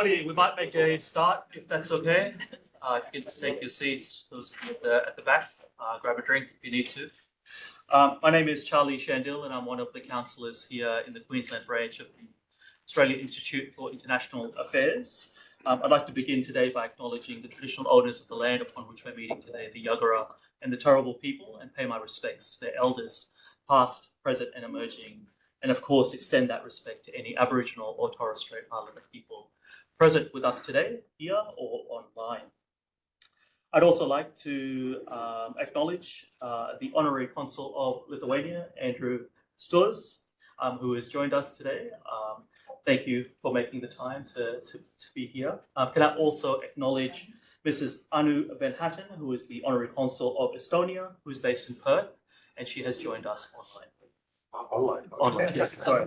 Everybody, we might make a start if that's okay. You can just take your seats, those at the back, grab a drink if you need to. My name is Charlie Shandil, and I'm one of the councillors here in the Queensland branch of the Australian Institute for International Affairs. I'd like to begin today by acknowledging the traditional owners of the land upon which we're meeting today, the Yagara and the Turrbal people, and pay my respects to their elders, past, present, and emerging, and of course extend that respect to any Aboriginal or Torres Strait Islander people present with us today, here or online. I'd also like to acknowledge the Honorary Consul of Lithuania, Andrew Sturs, who has joined us today. Thank you for making the time to be here. Can I also acknowledge Mrs. Anu Van Hatten, who is the Honorary Consul of Estonia, who is based in Perth, and she has joined us online. Online. Online, yes, sorry.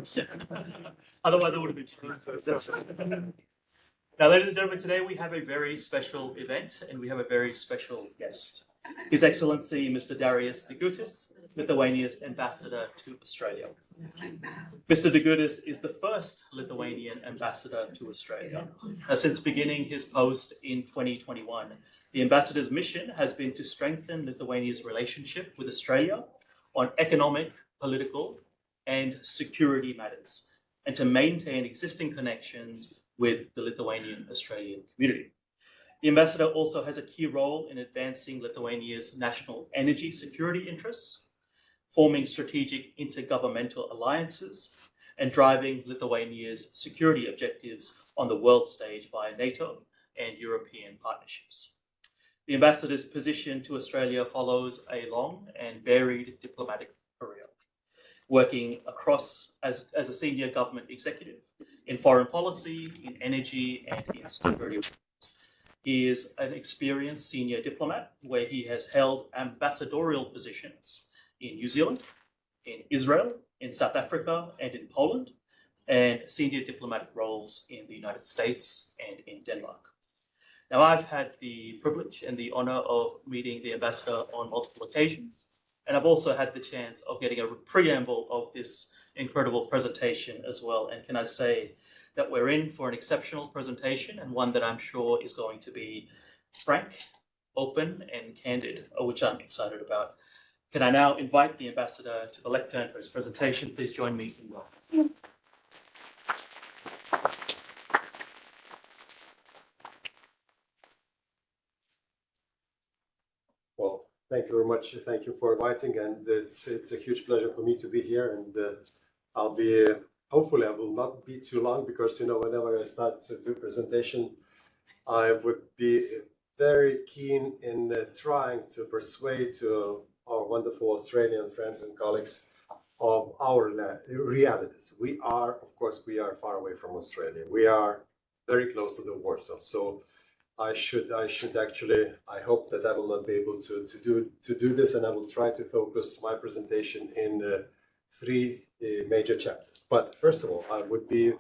Otherwise, I would have been. That's right. Now, ladies and gentlemen, today we have a very special event and we have a very special guest. His Excellency, Mr. Darius Degutis, Lithuania's ambassador to Australia. Mr. Degutis is the first Lithuanian ambassador to Australia. Now, since beginning his post in 2021, the ambassador's mission has been to strengthen Lithuania's relationship with Australia on economic, political, and security matters, and to maintain existing connections with the Lithuanian-Australian community. The ambassador also has a key role in advancing Lithuania's national energy security interests, forming strategic intergovernmental alliances, and driving Lithuania's security objectives on the world stage via NATO and European partnerships. The ambassador's position to Australia follows a long and varied diplomatic career, working across as a senior government executive in foreign policy, in energy, and in security. He is an experienced senior diplomat where he has held ambassadorial positions in New Zealand, in Israel, in South Africa, and in Poland, and senior diplomatic roles in the United States and in Denmark. Now, I've had the privilege and the honor of meeting the ambassador on multiple occasions, and I've also had the chance of getting a preamble of this incredible presentation as well. And can I say that we're in for an exceptional presentation and one that I'm sure is going to be frank, open, and candid, which I'm excited about. Can I now invite the ambassador to the lectern for his presentation? Please join me in welcome. Well, thank you very much. Thank you for inviting, and it's a huge pleasure for me to be here. And I'll be hopefully I will not be too long, because whenever I start to do presentation, I would be very keen in trying to persuade our wonderful Australian friends and colleagues of our realities. Of course, we are far away from Australia. We are very close to the Warsaw. So I should actually, I hope that I will not be able to do this, and I will try to focus my presentation in three major chapters. But first of all, I would be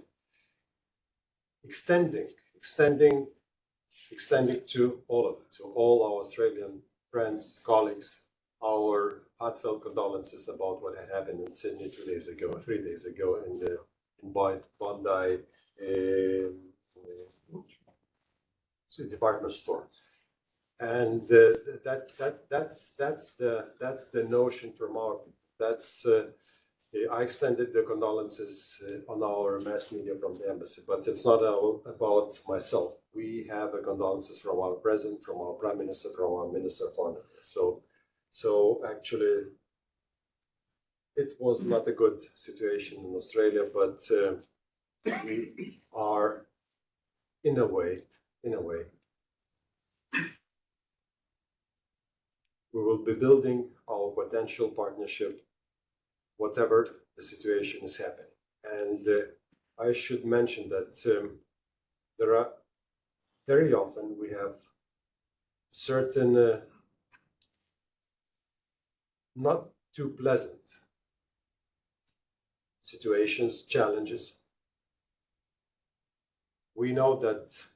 extending to all our Australian friends, colleagues, our heartfelt condolences about what had happened in Sydney 3 days ago in Bondi department store. And that's the notion from our, I extended the condolences on our mass media from the embassy, but it's not about myself. We have condolences from our president, from our prime minister, from our minister of foreign affairs. So actually, it was not a good situation in Australia, but we are, in a way, we will be building our potential partnership whatever the situation is happening. And I should mention that there are very often we have certain not too pleasant situations, challenges. We know that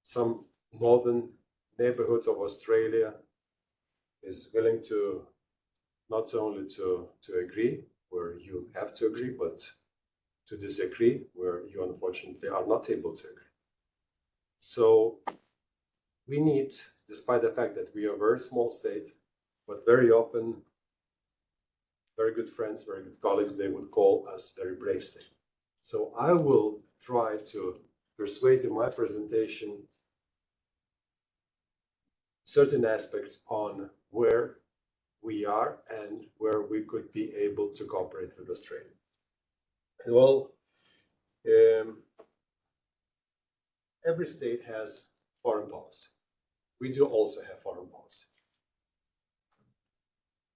some northern neighborhood of Australia is willing to not only to agree, where you have to agree, but to disagree where you unfortunately are not able to agree. So we need, despite the fact that we are a very small state, but very often very good friends, very good colleagues, they would call us very brave state. So I will try to persuade in my presentation certain aspects on where we are and where we could be able to cooperate with Australia. Well, every state has foreign policy. We do also have foreign policy.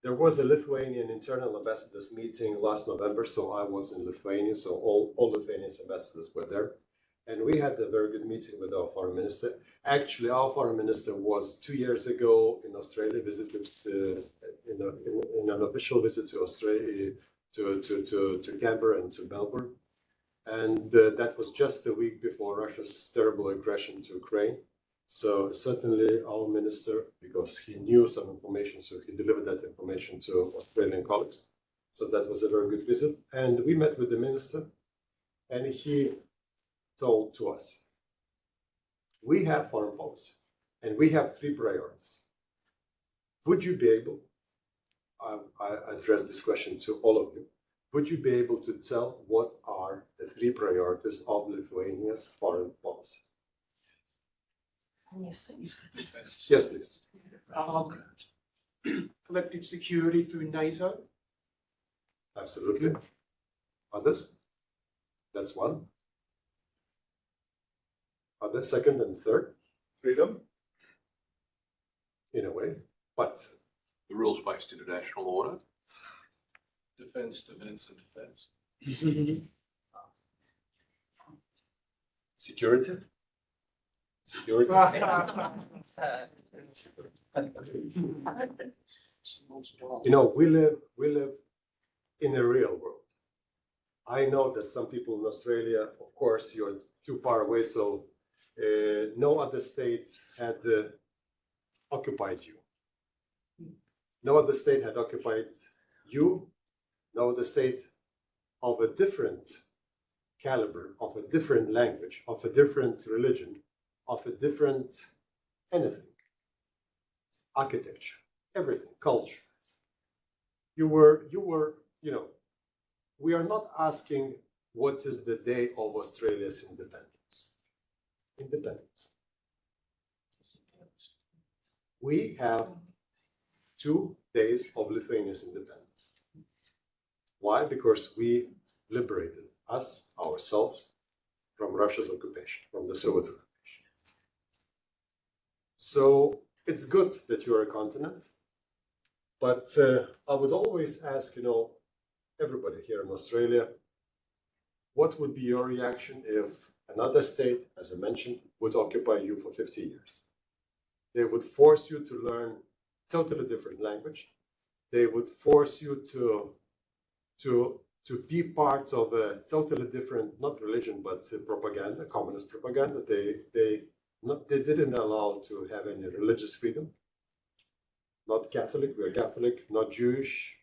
There was a Lithuanian internal ambassadors meeting last November, so I was in Lithuania, so all Lithuanian ambassadors were there. And we had a very good meeting with our foreign minister. Actually, our foreign minister was 2 years ago in Australia, visited in an official visit to Australia, to Canberra and to Melbourne. And that was just a week before Russia's terrible aggression to Ukraine. So certainly our minister, because he knew some information, so he delivered that information to Australian colleagues. So that was a very good visit. And we met with the minister, and he told to us, we have foreign policy, and we have 3 priorities. Would you be able, I address this question to all of you, would you be able to tell what are the 3 priorities of Lithuania's foreign policy? Yes, please. Collective security through NATO. Absolutely. Others? That's one. Other, second and third? Freedom. In a way, but The rules-based international order. Defense, defense, and defense. security? Security? You know, we live in a real world. I know that some people in Australia, of course, you're too far away, so no other state had occupied you. No other state had occupied you. No other state of a different caliber, of a different language, of a different religion, of a different anything. Architecture, everything, culture. You were, you know, we are not asking what is the day of Australia's independence. Independence. We have 2 days of Lithuania's independence. Why? Because we liberated ourselves, from Russia's occupation, from the Soviet occupation. So it's good that you're a continent, but I would always ask, you know, everybody here in Australia, what would be your reaction if another state, as I mentioned, would occupy you for 50 years? They would force you to learn totally different language. They would force you to be part of a totally different, not religion, but propaganda, communist propaganda. They didn't allow to have any religious freedom. Not Catholic, we are Catholic, not Jewish,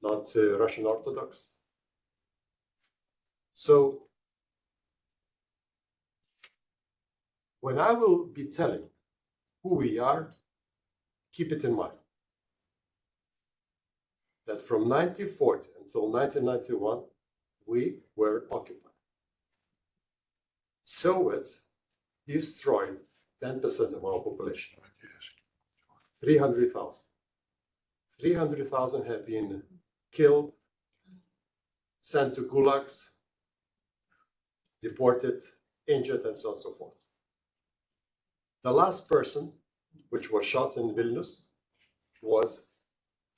not Russian Orthodox. So when I will be telling who we are, keep it in mind that from 1940 until 1991, we were occupied. Soviets destroyed 10% of our population. 300,000. 300,000 have been killed, sent to gulags, deported, injured, and so on and so forth. The last person which was shot in Vilnius was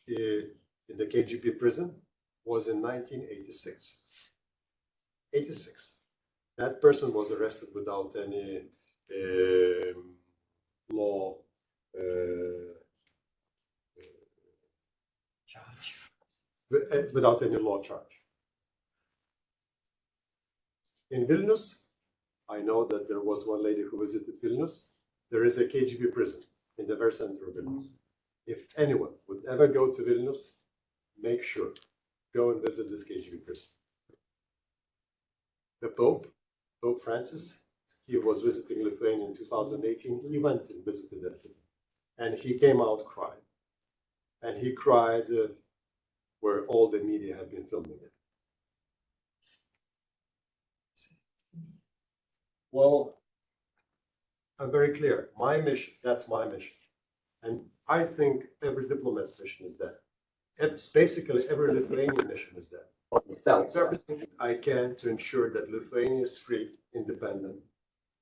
in the KGB prison was in 1986. 86. That person was arrested without any law charge. Without any law charge. In Vilnius, I know that there was one lady who visited Vilnius. There is a KGB prison in the very center of Vilnius. If anyone would ever go to Vilnius, make sure, go and visit this KGB prison. the Pope Francis, he was visiting Lithuania in 2018. He went and visited it, and he came out crying. And he cried where all the media had been filming it. Well, I'm very clear. My mission, that's my mission. And I think every diplomat's mission is that. Basically, every Lithuanian mission is that. It's everything I can to ensure that Lithuania is free, independent,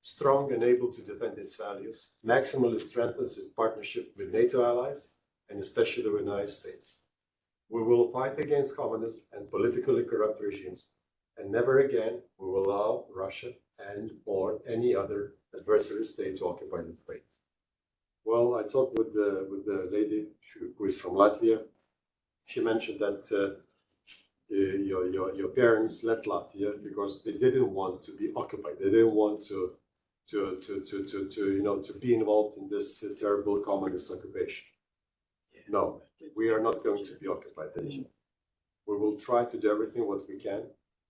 strong and able to defend its values, maximally strengthens its partnership with NATO allies, and especially with the United States. We will fight against communism and politically corrupt regimes, and never again we will allow Russia and or any other adversary state to occupy Lithuania. Well, I talked with the lady who is from Latvia. She mentioned that your parents left Latvia because they didn't want to be occupied. They didn't want to be involved in this terrible communist occupation. No, we are not going to be occupied anymore. We will try to do everything what we can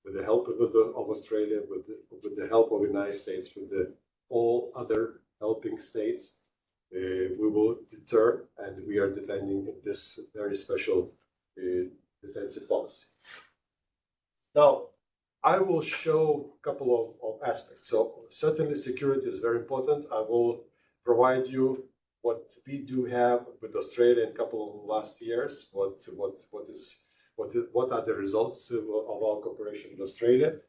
with the help of Australia, with the help of the United States, with all other helping states. We will deter, and we are defending this very special defensive policy. Now, I will show a couple of aspects. So certainly security is very important. I will provide you what we do have with Australia in a couple of last years. What are the results of our cooperation with Australia?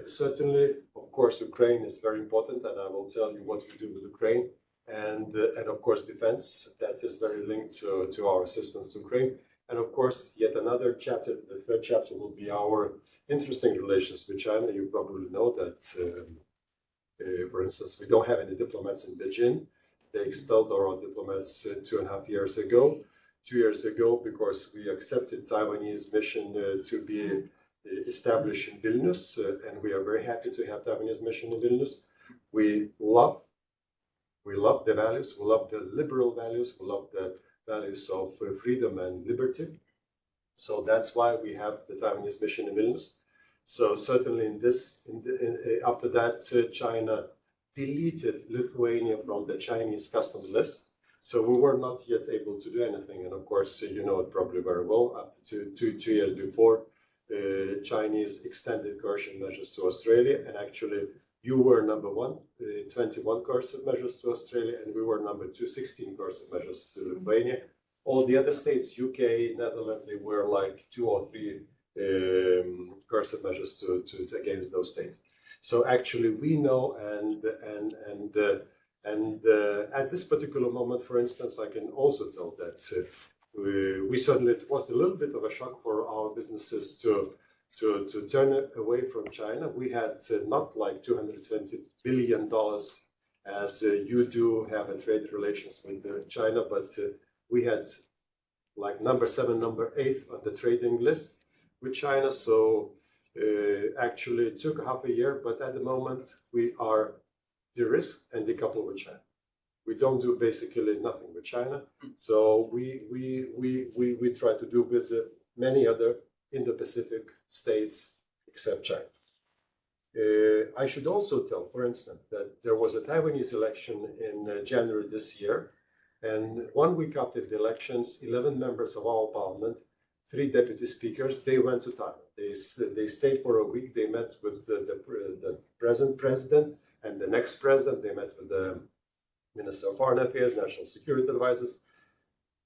Certainly, of course, Ukraine is very important, and I will tell you what we do with Ukraine. And of course, defense, that is very linked to our assistance to Ukraine. And of course, yet another chapter, the third chapter, will be our interesting relations with China. You probably know that, for instance, we don't have any diplomats in Beijing. They expelled our diplomats 2.5 years ago. 2 years ago, because we accepted Taiwanese mission to be established in Vilnius, and we are very happy to have Taiwanese mission in Vilnius. We love the values, we love the liberal values, we love the values of freedom and liberty. So that's why we have the Taiwanese mission in Vilnius. So certainly after that, China deleted Lithuania from the Chinese customs list. So we were not yet able to do anything. And of course, you know it probably very well, after two years before, Chinese extended coercion measures to Australia. And actually, you were number one, 21 coercive measures to Australia, and we were number 2, 16 coercive measures to Lithuania. All the other states, UK, Netherlands, they were like 2 or 3 coercive measures against those states. So actually, we know, and at this particular moment, for instance, I can also tell that we certainly, it was a little bit of a shock for our businesses to turn away from China. We had not like $220 billion as you do have a trade relations with China, but we had like number 7, number 8 on the trading list with China. So actually it took half a year, but at the moment we are de-risked and decoupled with China. We don't do basically nothing with China. So we try to do with many other Indo-Pacific states except China. I should also tell, for instance, that there was a Taiwanese election in January this year, and 1 week after the elections, 11 members of our parliament, 3 deputy speakers, they went to Taiwan. They stayed for a week. They met with the present president and the next president. They met with the Minister of Foreign Affairs, National Security Advisors.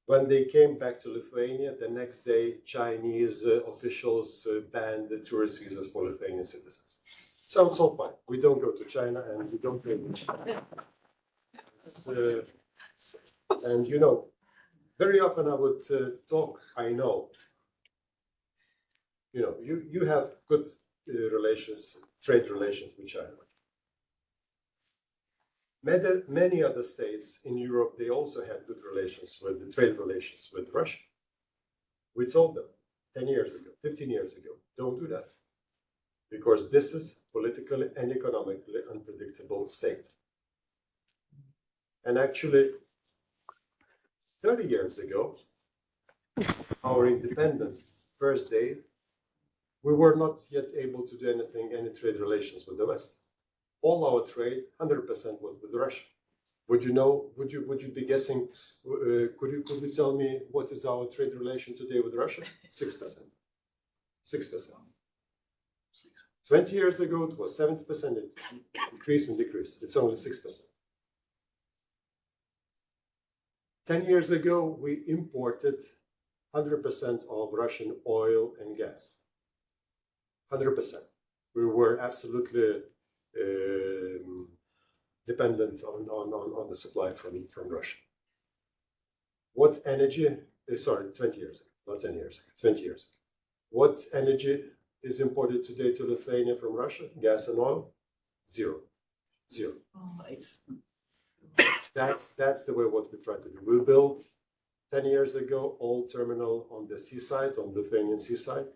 When they came back to Lithuania, the next day, Chinese officials banned the tourist visas for Lithuanian citizens. So it's all fine. We don't go to China, and we don't go to China. And you know, very often I would talk, I know, you know, you have good relations, trade relations with China. Many other states in Europe, they also had good relations with the trade relations with Russia. We told them 10 years ago, 15 years ago, don't do that, because this is politically and economically unpredictable state. And actually, 30 years ago, our independence first day, we were not yet able to do anything, any trade relations with the West. All our trade, 100% was with Russia. Would you know? Would you be guessing? Could you tell me what is our trade relation today with Russia? 6%. 6%. 20 years ago, it was 70%. It increased and decreased. It's only 6%. 10 years ago, we imported 100% of Russian oil and gas. 100%. We were absolutely dependent on the supply from Russia. What energy, sorry, 20 years ago, not 10 years ago, 20 years ago. What energy is imported today to Lithuania from Russia? Gas and oil? Zero. Zero. Oh, That's the way what we try to do. We built 10 years ago oil terminal on the seaside, on the Lithuanian seaside,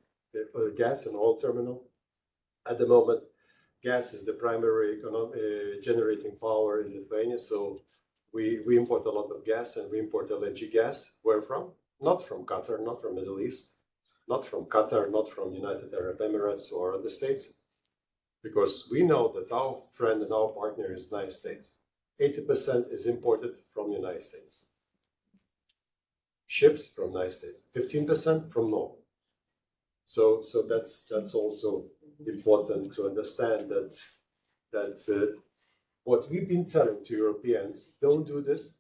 gas and oil terminal. At the moment, gas is the primary generating power in Lithuania, so we import a lot of gas, and we import LNG gas. Where from? Not from Qatar, not from Middle East, not from Qatar, not from United Arab Emirates or other states, because we know that our friend and our partner is the United States. 80% is imported from the United States. Ships from the United States. 15% from Norway. So that's also important to understand that what we've been telling to Europeans, don't do this.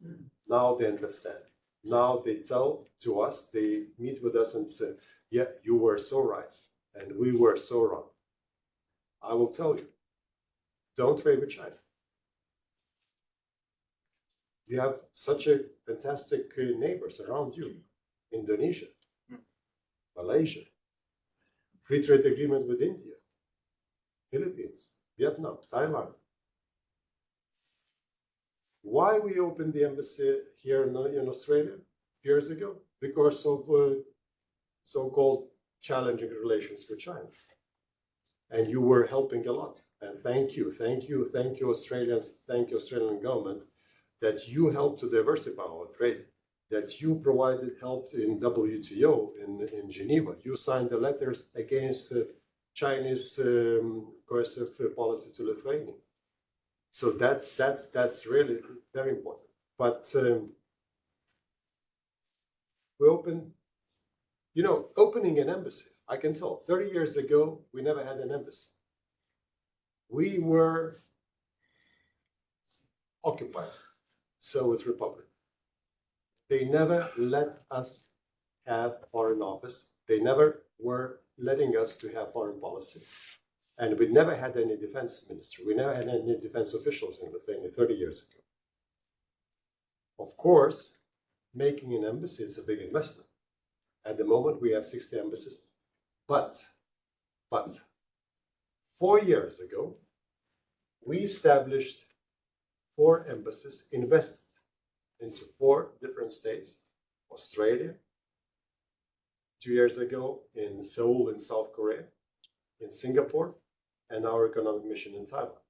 Now they understand. Now they tell to us, they meet with us and say, yeah, you were so right, and we were so wrong. I will tell you, don't trade with China. You have such a fantastic neighbors around you. Indonesia, Malaysia, free trade agreement with India, Philippines, Vietnam, Thailand. Why we opened the embassy here in Australia years ago? Because of so-called challenging relations with China. And you were helping a lot. And thank you, Australians, thank you, Australian government, that you helped to diversify our trade, that you provided help in WTO in Geneva. You signed the letters against Chinese coercive policy to Lithuania. So that's really very important. But we open, opening an embassy. I can tell 30 years ago, we never had an embassy. We were occupied, Soviet Republic. They never let us have foreign office. They never were letting us to have foreign policy. And we never had any defense minister. We never had any defense officials in Lithuania 30 years ago. Of course, making an embassy, it's a big investment. At the moment, we have 60 embassies. But 4 years ago, we established 4 embassies, invested into 4 different states. Australia, 2 years ago in Seoul in South Korea, in Singapore, and our economic mission in Taiwan.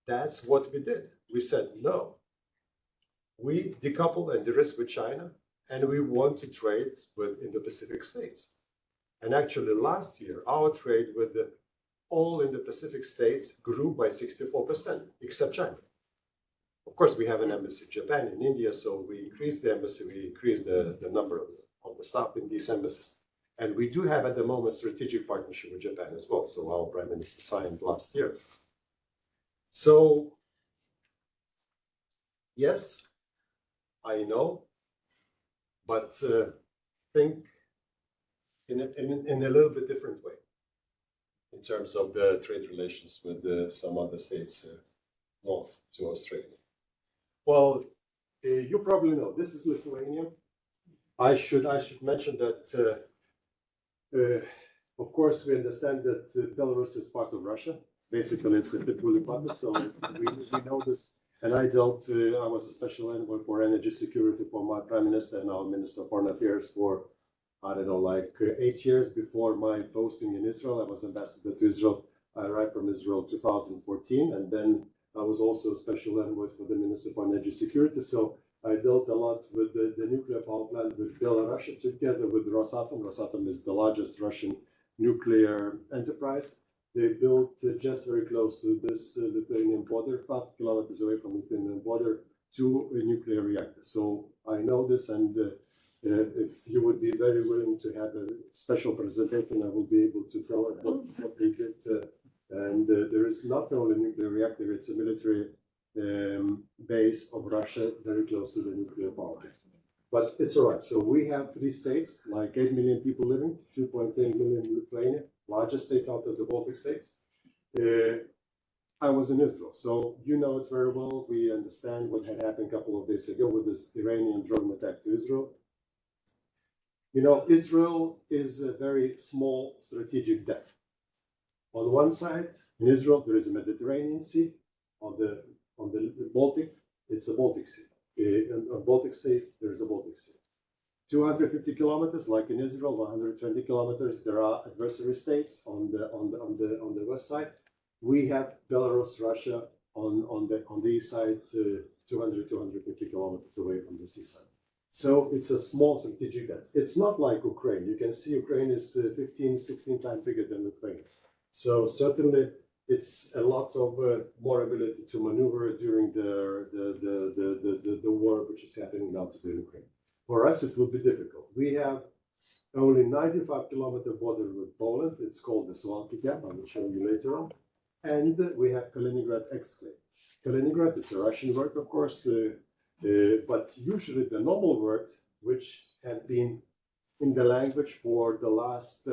That's what we did. We said, no, we decouple and de-risk with China, and we want to trade with Indo-Pacific states. And actually last year, our trade with all Indo-Pacific states grew by 64%, except China. Of course, we have an embassy in Japan, in India, so we increased the embassy, we increased the number of the staff in these embassies. And we do have at the moment strategic partnership with Japan as well. So our Prime Minister signed last year. So, yes, I know, but think in a little bit different way in terms of the trade relations with some other states north to Australia. Well, you probably know, this is Lithuania. I should mention that of course, we understand that Belarus is part of Russia. Basically, it's a Petuli puppet, so we know this. And I was a special envoy for energy security for my Prime Minister and our Minister of Foreign Affairs for, I don't know, like 8 years before my posting in Israel. I was ambassador to Israel. I arrived from Israel 2014, and then I was also a special envoy for the Minister for Energy Security. So I dealt a lot with the nuclear power plant with Belarus together with Rosatom. Rosatom is the largest Russian nuclear enterprise. They built just very close to this Lithuanian border, 5 kilometers away from the Lithuanian border, 2 nuclear reactors. So I know this, and if you would be very willing to have a special presentation, I will be able to tell what they did. And there is not only a nuclear reactor, it's a military base of Russia very close to the nuclear power plant. But it's all right. So we have 3 states, like 8 million people living, 2.8 million in Lithuania, largest state out of the Baltic states. I was in Israel, so you know it very well. We understand what had happened a couple of days ago with this Iranian drone attack to Israel. You know, Israel is a very small strategic depth. On one side, in Israel, there is a Mediterranean Sea. On the Baltic, it's a Baltic Sea. On Baltic states, there is a Baltic Sea. 250 kilometers, like in Israel, 120 kilometers. There are adversary states on the west side. We have Belarus, Russia on the east side, 250 kilometers away from the seaside. So it's a small strategic depth. It's not like Ukraine. You can see Ukraine is 15, 16 times bigger than Lithuania. So certainly it's a lot of more ability to maneuver during the war which is happening now to the Ukraine. For us, it will be difficult. We have only 95-kilometer border with Poland. It's called the Suwalki Gap. I will show you later on. And we have Kaliningrad exclave. Kaliningrad is a Russian word, of course, but usually the normal word, which had been in the language for the last,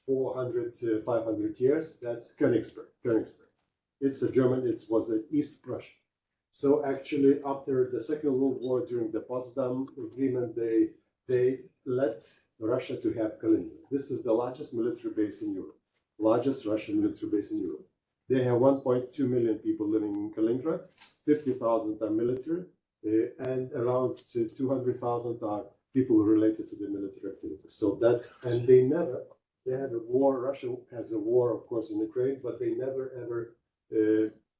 400 to 500 years, that's Königsberg. It's a German, it was an East Prussia. So actually, after the Second World War, during the Potsdam Agreement, they let Russia to have Kaliningrad. This is the largest military base in Europe, largest Russian military base in Europe. They have 1.2 million people living in Kaliningrad, 50,000 are military, and around 200,000 are people related to the military activities. So that's, and they had a war, Russia has a war, of course, in Ukraine, but they never ever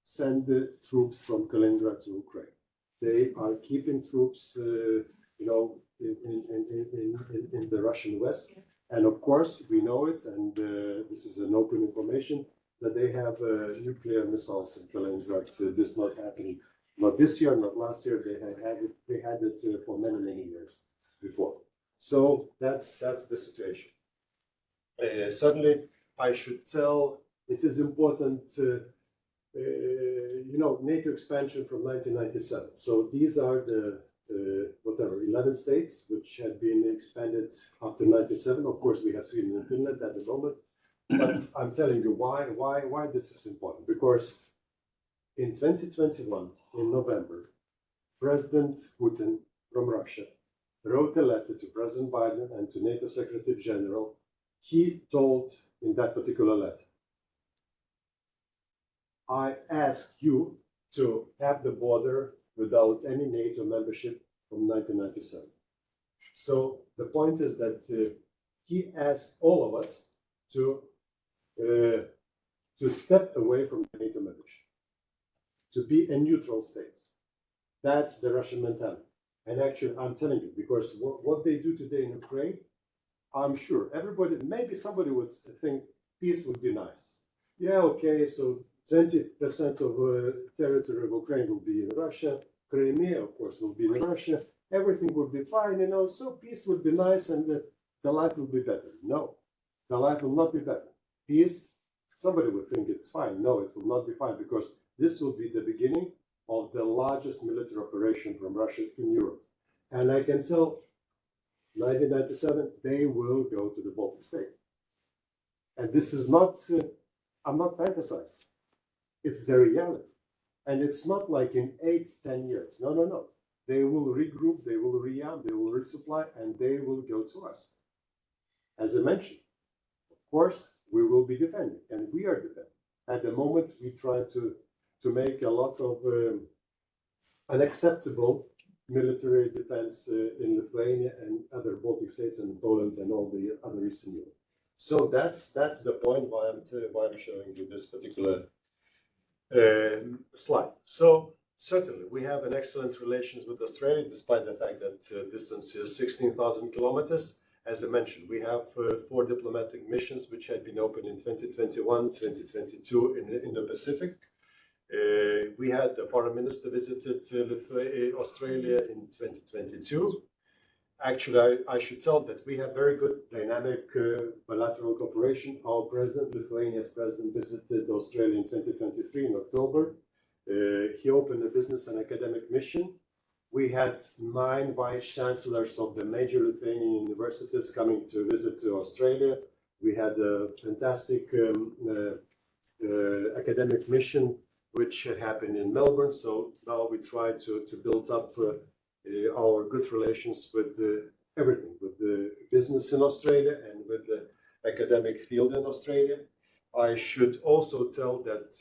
send the troops from Kaliningrad to Ukraine. They are keeping troops, in the Russian West. And of course, we know it, and this is an open information, that they have nuclear missiles in Kaliningrad. This not happening, not this year, not last year. They had it for many, many years before. So that's the situation. Certainly, I should tell, it is important, NATO expansion from 1997. So these are the 11 states which had been expanded after 97. Of course, we have Sweden and Finland at the moment. But I'm telling you why this is important. Because in 2021, in November, President Putin from Russia wrote a letter to President Biden and to NATO Secretary General. He told in that particular letter, I ask you to have the border without any NATO membership from 1997. So the point is that he asked all of us to step away from the NATO membership, to be a neutral state. That's the Russian mentality. And actually, I'm telling you, because what they do today in Ukraine, I'm sure everybody, maybe somebody would think peace would be nice. Yeah, okay, so 20% of territory of Ukraine will be in Russia. Crimea, of course, will be in Russia. Everything would be fine, so peace would be nice and the life will be better. No, the life will not be better. Peace, somebody would think it's fine. No, it will not be fine, because this will be the beginning of the largest military operation from Russia in Europe. And I can tell 1997, they will go to the Baltic states. And this is not, I'm not fantasizing. It's the reality. And it's not like in 8-10 years. No. They will regroup, they will rearm, they will resupply, and they will go to us. As I mentioned, of course, we will be defending, and we are defending. At the moment, we try to make a lot of unacceptable military defense in Lithuania and other Baltic states and Poland and all the other Eastern Europe. So that's the point why I'm showing you this particular slide. So certainly we have an excellent relations with Australia, despite the fact that distance is 16,000 kilometers. As I mentioned, we have 4 diplomatic missions which had been opened in 2021, 2022 in the Pacific. We had the foreign minister visited Australia in 2022. Actually, I should tell that we have very good dynamic bilateral cooperation. Our president, Lithuania's president, visited Australia in 2023 in October. He opened a business and academic mission. We had 9 vice chancellors of the major Lithuanian universities coming to visit to Australia. We had a fantastic academic mission which had happened in Melbourne. So now we try to build up our good relations with everything, with the business in Australia and with the academic field in Australia. I should also tell that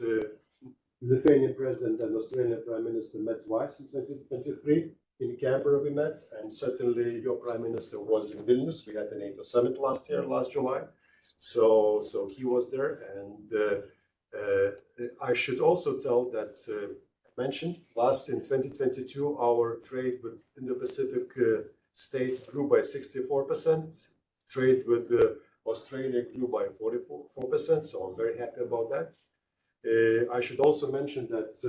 Lithuanian president and Australian prime minister met twice in 2023. In Canberra we met, and certainly your prime minister was in Vilnius. We had the NATO summit last July. So he was there, and I should also tell that mentioned in 2022 our trade with Indo-Pacific states grew by 64%. Trade with Australia grew by 44%. So I'm very happy about that. I should also mention that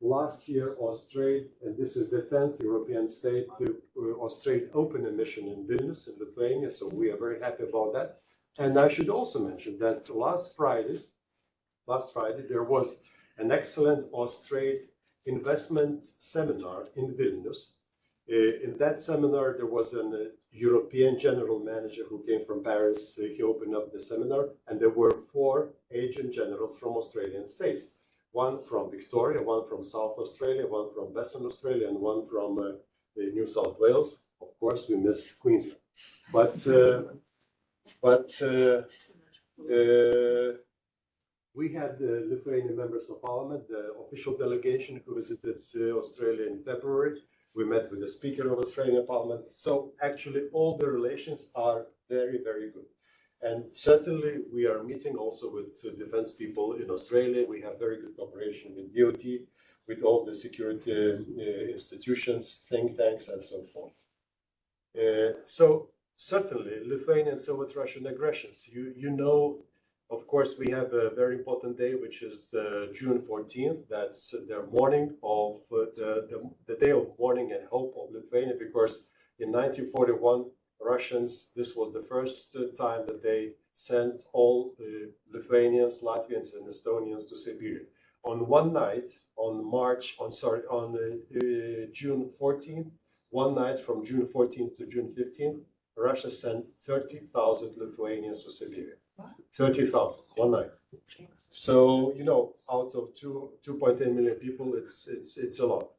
last year Australia, and this is the 10th European state, Australia opened a mission in Vilnius in Lithuania. So we are very happy about that. And I should also mention that last Friday there was an excellent Australia investment seminar in Vilnius. In that seminar, there was a European general manager who came from Paris. He opened up the seminar, and there were 4 agent generals from Australian states. One from Victoria, one from South Australia, one from Western Australia, and one from New South Wales. Of course, we missed Queensland. We had the Lithuanian members of parliament, the official delegation who visited Australia in February. We met with the Speaker of Australian Parliament. So actually all the relations are very, very good. And certainly we are meeting also with defense people in Australia. We have very good cooperation with DOT, with all the security institutions, think tanks, and so forth. So certainly Lithuanian Soviet Russian aggressions. You know, of course, we have a very important day, which is the June 14th. That's the morning of the day of mourning and hope of Lithuania, because in 1941, Russians, this was the first time that they sent all Lithuanians, Latvians, and Estonians to Siberia. On one night, on June 14th, one night from June 14th to June 15th, Russia sent 30,000 Lithuanians to Siberia. 30,000, one night. So, you know, out of 2.8 million people, it's a lot.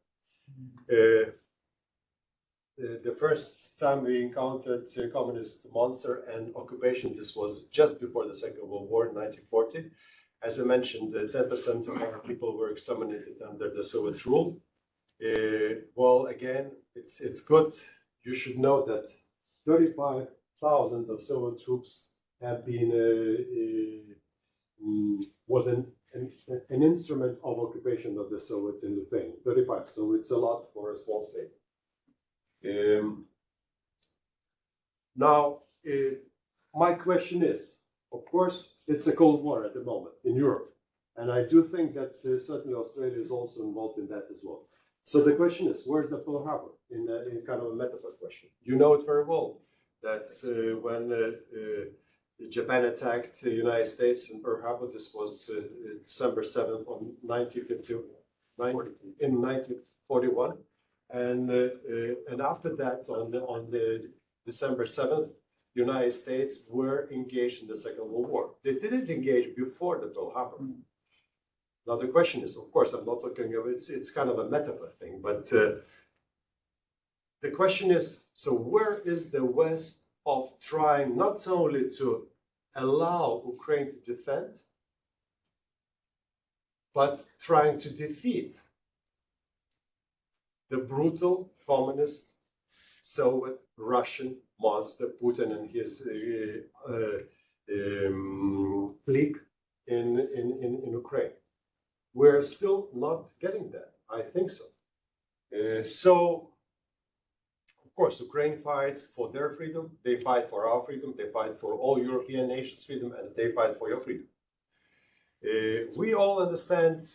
The first time we encountered a communist monster and occupation, this was just before the Second World War in 1940. As I mentioned, 10% of our people were exterminated under the Soviet rule. Well, again, it's good. You should know that 35,000 of Soviet troops have been was an instrument of occupation of the Soviets in Lithuania. 35. So it's a lot for a small state. Now, my question is, of course, it's a Cold War at the moment in Europe. And I do think that certainly Australia is also involved in that as well. So the question is, where's the Pearl Harbor? In kind of a metaphor question. You know it very well that when Japan attacked the United States in Pearl Harbor, this was December 7th of 1941. And after that, on the December 7th, the United States were engaged in the Second World War. They didn't engage before the Pearl Harbor. Now the question is, of course, I'm not talking of it's kind of a metaphor thing, but the question is, so where is the West of trying not only to allow Ukraine to defend, but trying to defeat the brutal communist Soviet Russian monster Putin and his clique in Ukraine? We're still not getting that. I think so. So, of of course, Ukraine fights for their freedom, they fight for our freedom, they fight for all European nations' freedom, and they fight for your freedom. We all understand,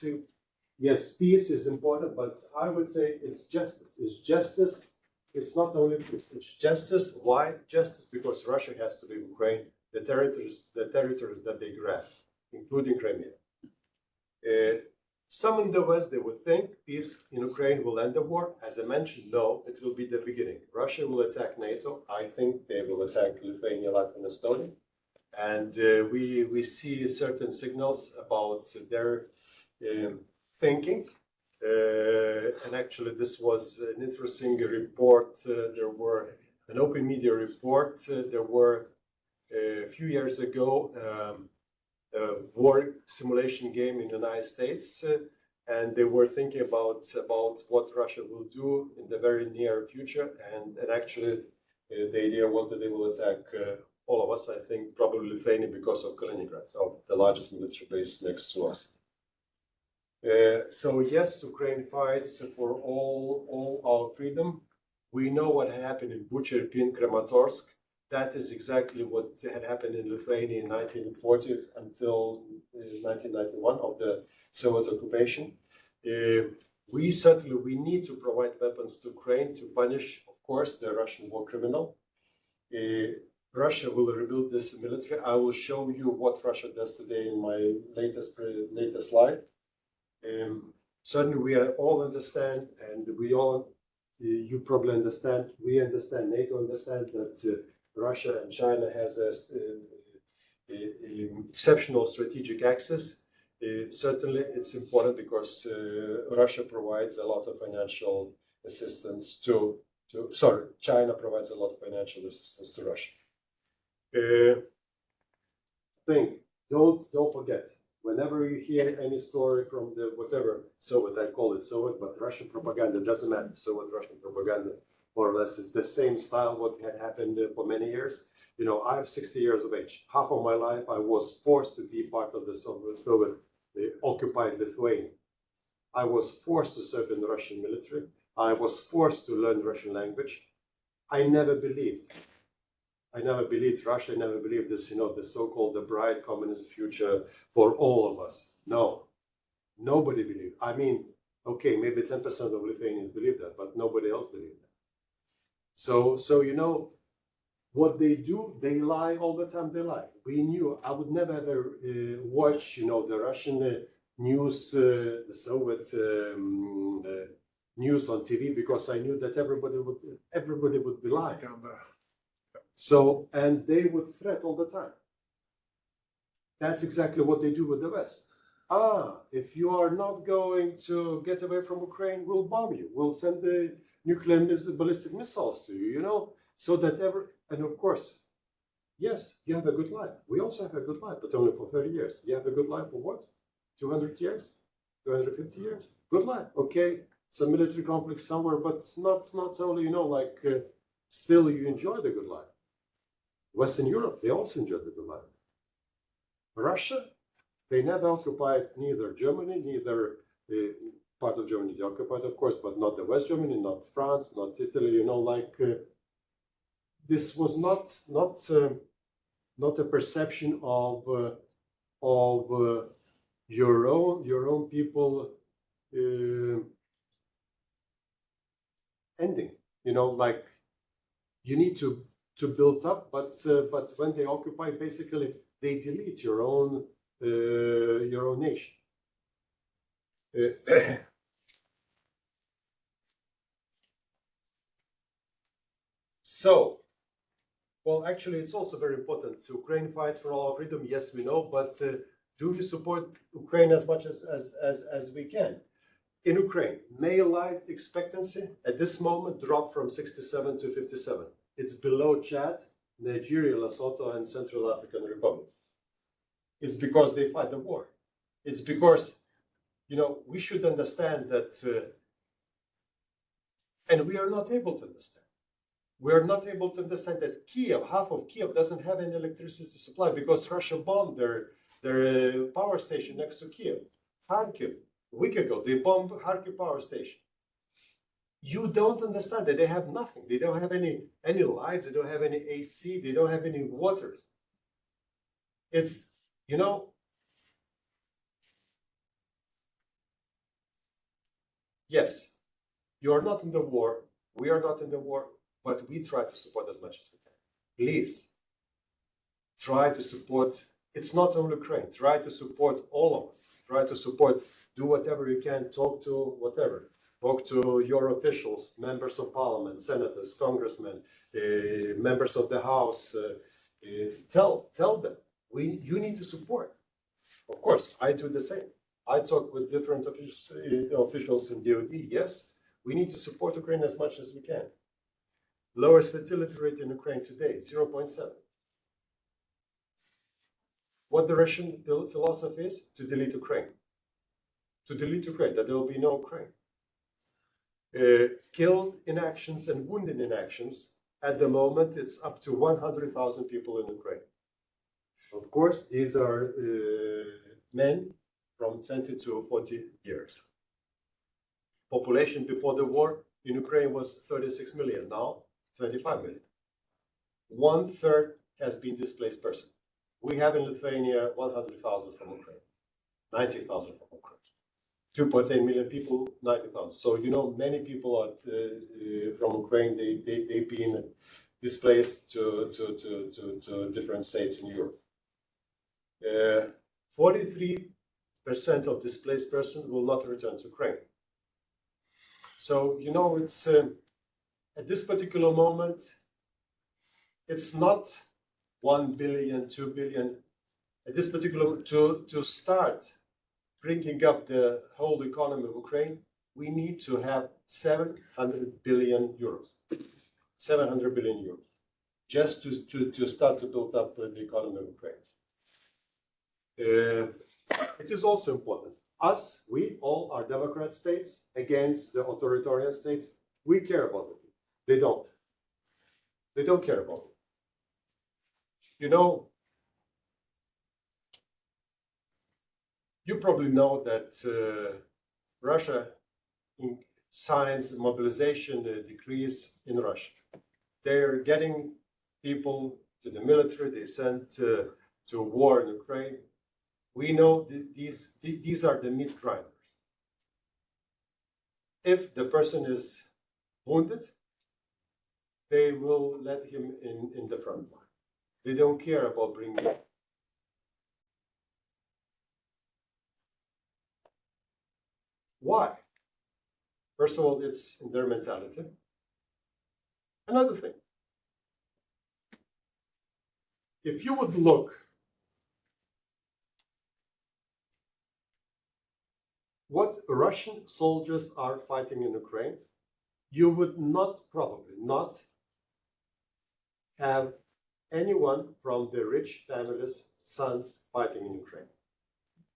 yes, peace is important, but I would say it's justice. It's justice. It's not only peace, it's justice. Why justice? Because Russia has to leave Ukraine, the territories that they grab, including Crimea. Some in the West, they would think peace in Ukraine will end the war. As I mentioned, no, it will be the beginning. Russia will attack NATO. I think they will attack Lithuania, Latvia, and Estonia. And we see certain signals about their thinking. And actually, this was an interesting report. There were an open media report. There were a few years ago a war simulation game in the United States, and they were thinking about what Russia will do in the very near future. And actually, the idea was that they will attack all of us. I think probably Lithuania because of Kaliningrad, of the largest military base next to us. So yes, Ukraine fights for all our freedom. We know what had happened in Bucha, Irpin, Kramatorsk. That is exactly what had happened in Lithuania in 1940 until 1991 of the Soviet occupation. We need to provide weapons to Ukraine to punish, of course, the Russian war criminal. Russia will rebuild this military. I will show you what Russia does today in my latest slide. Certainly, we all understand, and you probably understand. We understand. NATO understands that. Russia and China has an exceptional strategic access. Certainly, it's important because Russia provides a lot of financial assistance China provides a lot of financial assistance to Russia. Don't forget, whenever you hear any story from the whatever Soviet, I call it Soviet, but Russian propaganda, doesn't matter. Soviet Russian propaganda, more or less, is the same style what had happened for many years. You know, I have 60 years of age. Half of my life I was forced to be part of the Soviet occupied Lithuania. I was forced to serve in the Russian military. I was forced to learn Russian language. I never believed Russia. I never believed this, the so-called the bright communist future for all of us. No, nobody believed. I mean, okay, maybe 10% of Lithuanians believe that, but nobody else believed that. So what they do, they lie all the time. They lie. We knew. I would never ever watch, the Russian news, the Soviet news on TV, because I knew that everybody would be lying. So, and they would threat all the time. That's exactly what they do with the West. If you are not going to get away from Ukraine, we'll bomb you. We'll send the nuclear ballistic missiles to you, so that and of course, yes, you have a good life. We also have a good life, but only for 30 years. You have a good life for what? 200 years? 250 years? Good life. Okay, some military conflict somewhere, but not only, still you enjoy the good life. Western Europe, they also enjoy the good life. Russia, they never occupied neither Germany, neither part of Germany they occupied, of course, but not the West Germany, not France, not Italy. This was not a perception of your own people ending. You need to build up, but when they occupy, basically they delete your own nation. So, well, actually, it's also very important. Ukraine fights for all our freedom. Yes, we know, but do we support Ukraine as much as we can? In Ukraine, male life expectancy at this moment dropped from 67 to 57. It's below Chad, Nigeria, Lesotho, and Central African Republic. It's because they fight the war. It's because, we should understand that, and we are not able to understand. We are not able to understand that half of Kiev doesn't have any electricity supply because Russia bombed their power station next to Kiev. Kharkiv, a week ago, they bombed Kharkiv power station. You don't understand that they have nothing. They don't have any lights. They don't have any AC. They don't have any waters. It's, you know, yes, you are not in the war. We are not in the war, but we try to support as much as we can. Please try to support. It's not only Ukraine. Try to support all of us. Try to support. Do whatever you can. Talk to whatever. Talk to your officials, members of parliament, senators, congressmen, members of the House. Tell them you need to support. Of course, I do the same. I talk with different officials in DoD. Yes, we need to support Ukraine as much as we can. Lowest fertility rate in Ukraine today, 0.7. What the Russian philosophy is? To delete Ukraine. To delete Ukraine, that there will be no Ukraine. Killed in actions and wounded in actions, at the moment, it's up to 100,000 people in Ukraine. Of course, these are men from 20 to 40 years. Population before the war in Ukraine was 36 million, now 25 million. 1/3 has been displaced person. We have in Lithuania 100,000 from Ukraine, 90,000 from Ukraine. 2.8 million people, 90,000. So, you know, many people are, from Ukraine, they've been displaced to different states in Europe. 43% of displaced persons will not return to Ukraine. So, you know, it's at this particular moment, it's not 1 billion, 2 billion. At this particular to start bringing up the whole economy of Ukraine, we need to have 700 billion euros. 700 billion euros, just to start to build up the economy of Ukraine. It is also important. Us, we all are democrat states against the authoritarian states. We care about it. They don't. They don't care about it. You know, you probably know that Russia signs mobilization decrees in Russia. They're getting people to the military. They sent to war in Ukraine. We know these are the meat grinders. If the person is wounded, they will let him in the front line. They don't care about bringing him. Why? First of all, it's in their mentality. Another thing, if you would look what Russian soldiers are fighting in Ukraine, you would probably not have anyone from the rich families' sons fighting in Ukraine.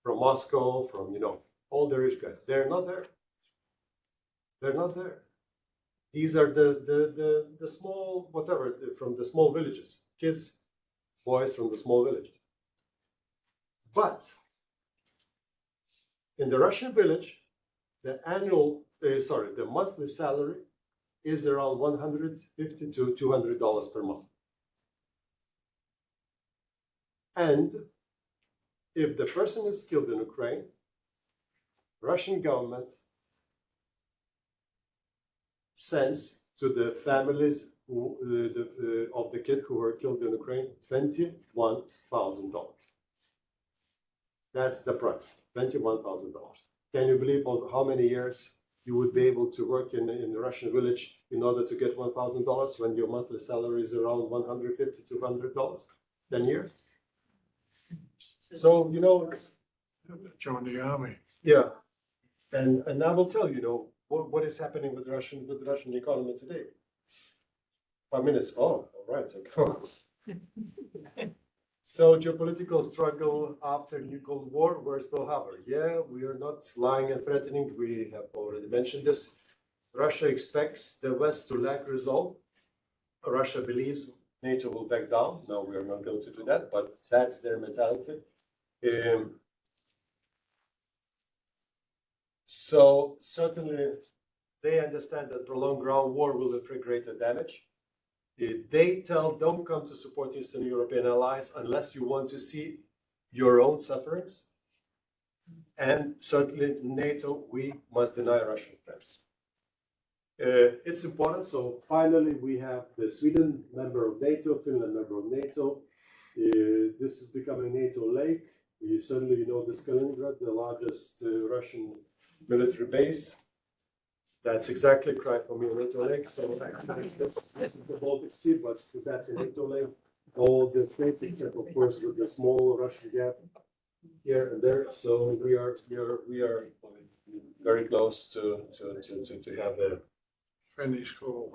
From Moscow, from, you know, all the rich guys. They're not there. They're not there. These are the small, whatever, from the small villages. Kids, boys from the small villages. But in the Russian village, the monthly salary is around $150 to $200 per month. And if the person is killed in Ukraine, Russian government sends to the families of the kid who were killed in Ukraine $21,000. That's the price, $21,000. Can you believe how many years you would be able to work in the Russian village in order to get $1,000 when your monthly salary is around $150 to $200? 10 years? So, you know, Join the army. yeah. And I will tell you, what is happening with the Russian economy today. 5 minutes. Oh, all right. So geopolitical struggle after new Cold War, where's Pearl Harbor? Yeah, we are not lying and threatening. We have already mentioned this. Russia expects the West to lack resolve. Russia believes NATO will back down. No, we are not going to do that, but that's their mentality. So certainly they understand that prolonged ground war will inflict greater damage. They tell, don't come to support Eastern European allies unless you want to see your own sufferings. And certainly NATO, we must deny Russian threats. It's important. So finally, we have the Sweden member of NATO, Finland member of NATO. This is becoming NATO lake. Certainly, you know, the Kaliningrad, the largest Russian military base. That's exactly correct for me, NATO lake. So actually, this is the Baltic Sea, but that's a NATO lake. All the states, except of course with the small Russian gap here and there. So we are very close to have a Friendly school.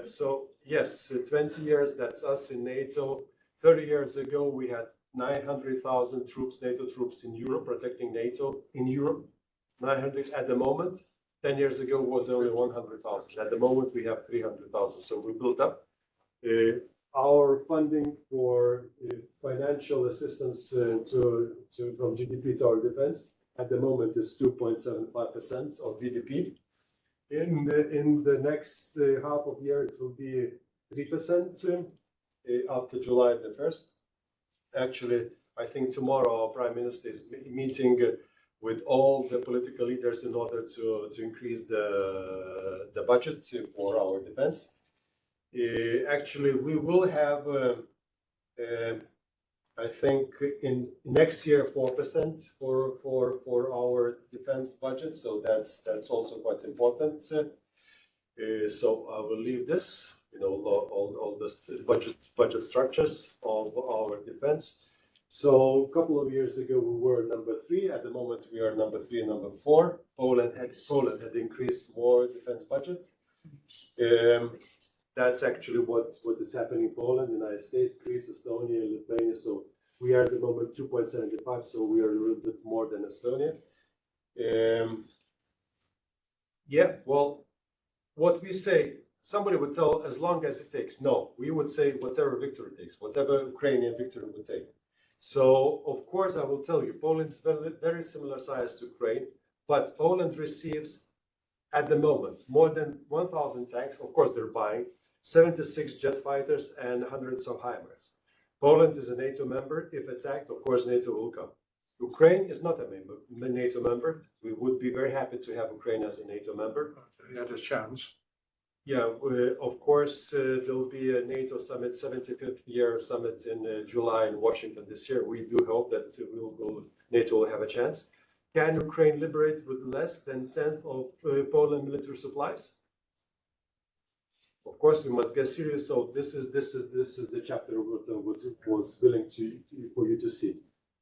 so yes, 20 years, that's us in NATO. 30 years ago, we had 900,000 troops, NATO troops in Europe, protecting NATO in Europe. 900 at the moment. 10 years ago was only 100,000. At the moment, we have 300,000. So we built up. Our funding for financial assistance from GDP to our defense at the moment is 2.75% of GDP. In the next half of year, it will be 3% after July the 1st. Actually, I think tomorrow our Prime Minister is meeting with all the political leaders in order to increase the budget for our defense. Actually, we will have, I think, in next year 4% for our defense budget. So that's also quite important. So I will leave this, you know, all this budget structures of our defense. So a couple of years ago we were number 3. At the moment we are number 3 and number 4. Poland had increased more defense budget. That's actually what is happening in Poland, United States, Greece, Estonia, Lithuania. So we are at the moment 2.75. So we are a little bit more than Estonia. Yeah, well, what we say, somebody would tell as long as it takes. No, we would say whatever victory it takes, whatever Ukrainian victory would take. So, of course, I will tell you, Poland is very similar size to Ukraine, but Poland receives, at the moment, more than 1,000 tanks. Of course, they're buying 76 jet fighters and hundreds of HIMARS. Poland is a NATO member. If attacked, of course, NATO will come. Ukraine is not a NATO member. We would be very happy to have Ukraine as a NATO member. He had a chance. Yeah, of course, there will be a NATO summit, 75th year summit in July in Washington this year. We do hope that NATO will have a chance. Can Ukraine liberate with less than 1/10 of Poland military supplies? Of course, we must get serious. So this is the chapter what was willing for you to see.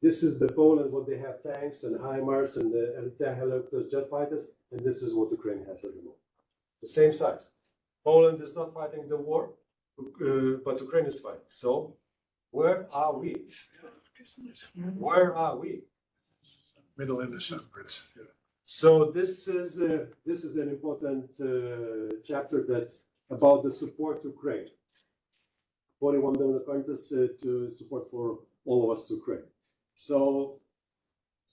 This is the Poland, what they have tanks and HIMARS and the helicopters, jet fighters, and this is what Ukraine has at the moment. The same size. Poland is not fighting the war, but Ukraine is fighting. So, where are we? Where are we? Middle in the sentence. Yeah. So this is an important chapter that about the support to Ukraine. 41 million countries to support for all of us to Ukraine. So,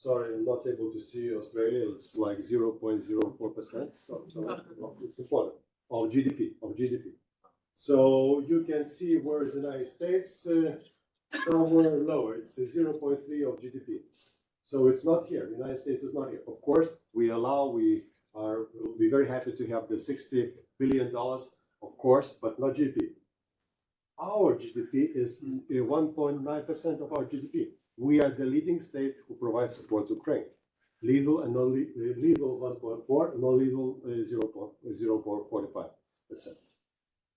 sorry, I'm not able to see Australia. It's like 0.04%. So it's important. Of GDP. So you can see where is the United States, somewhere lower. It's 0.3 of GDP. So it's not here. The United States is not here. Of course, we'll be very happy to have the $60 billion, of course, but not GDP. Our GDP is 1.9% of our GDP. We are the leading state who provides support to Ukraine. Legal and non-legal 1.4, non-legal 0.45%.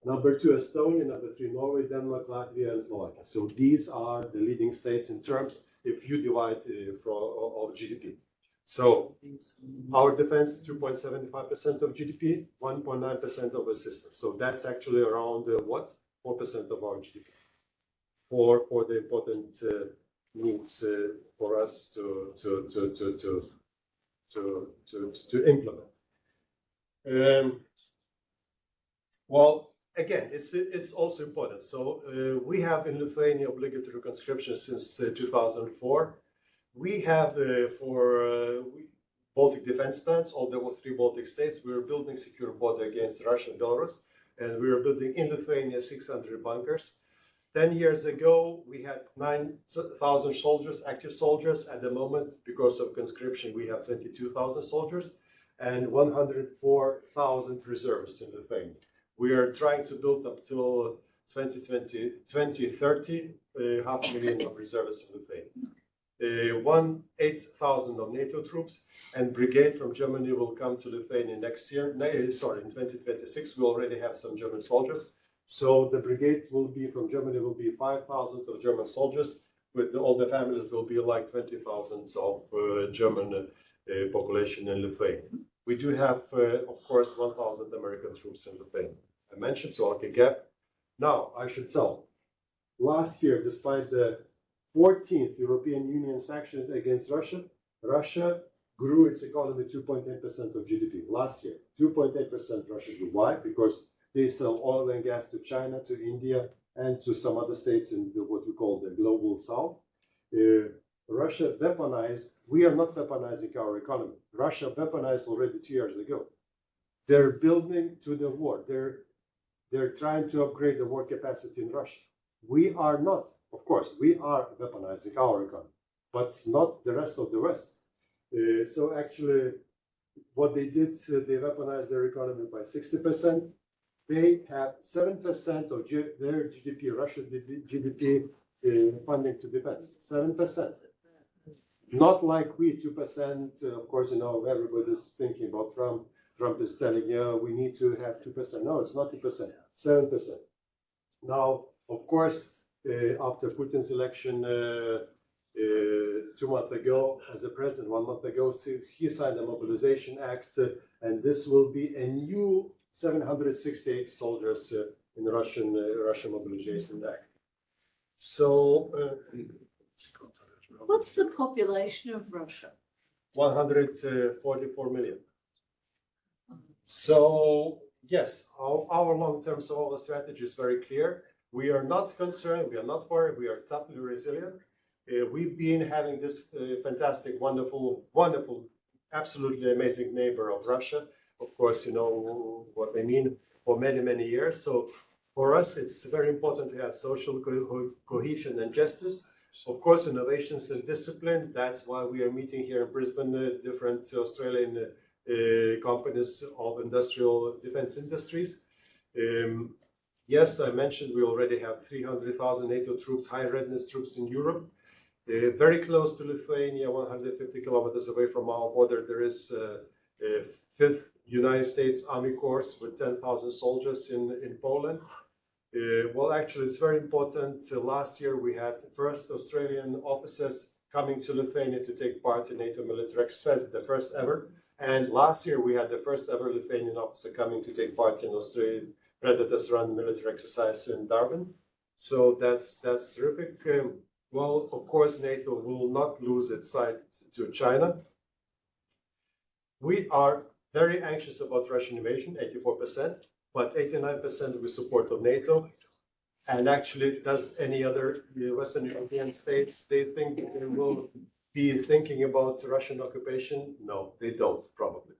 Number 2, Estonia. Number 3, Norway, Denmark, Latvia, and Slovakia. So these are the leading states in terms, if you divide of GDP. So our defense, 2.75% of GDP, 1.9% of assistance. So that's actually around 4% of our GDP for the important needs for us to implement. Well, again, it's also important. So we have in Lithuania obligatory conscription since 2004. We have Baltic defense plans, all the 3 Baltic states. We were building secure border against Russia and Belarus, and we were building in Lithuania 600 bunkers. 10 years ago, we had 9,000 soldiers, active soldiers. At the moment, because of conscription, we have 22,000 soldiers and 104,000 reservists in Lithuania. We are trying to build up till 2030, 500,000 of reservists in Lithuania. 8,000 of NATO troops and brigade from Germany will come to Lithuania next year. In 2026, we already have some German soldiers. So the brigade will be from Germany will be 5,000 of German soldiers. With all the families, there will be like 20,000 of German population in Lithuania. We do have, of course, 1,000 American troops in Lithuania. I mentioned, so okay, gap. Now, I should tell, last year, despite the 14th European Union sanctions against Russia, Russia grew its economy 2.8% of GDP. Last year, 2.8% Russia grew. Why? Because they sell oil and gas to China, to India, and to some other states in what we call the global south. Russia weaponized. We are not weaponizing our economy. Russia weaponized already 2 years ago. They're building to the war. They're trying to upgrade the war capacity in Russia. We are not. Of course, we are weaponizing our economy, but not the rest of the West. So actually, what they did, they weaponized their economy by 60%. They have 7% of their GDP, Russia's GDP funding to defense. 7%. Not like we, 2%. Of course, you know, everybody's thinking about Trump. Trump is telling, yeah, we need to have 2%. No, it's not 2%, 7%. Now, of course, after Putin's election 2 months ago, as a president, 1 month ago, he signed a mobilization act, and this will be a new 768 soldiers in the Russian Mobilization Act. So, what's the population of Russia? 144 million. So, yes, our long-term survival strategy is very clear. We are not concerned, we are not worried, we are totally resilient. We've been having this fantastic, wonderful, absolutely amazing neighbor of Russia. Of course, you know what I mean, for many, many years. So for us, it's very important to have social cohesion and justice. Of course, innovations and discipline. That's why we are meeting here in Brisbane, different Australian companies of industrial defense industries. Yes, I mentioned we already have 300,000 NATO troops, high readiness troops in Europe. Very close to Lithuania, 150 kilometers away from our border, there is a 5th United States Army Corps with 10,000 soldiers in Poland. Well, actually, it's very important. Last year, we had the first Australian officers coming to Lithuania to take part in NATO military exercise, the first ever. And last year, we had the first ever Lithuanian officer coming to take part in Australian Predators Run military exercise in Darwin. So that's terrific. Well, of course, NATO will not lose its sight to China. We are very anxious about Russian invasion, 84%, but 89% with support of NATO. And actually, does any other Western European states, they think they will be thinking about Russian occupation? No, they don't, probably.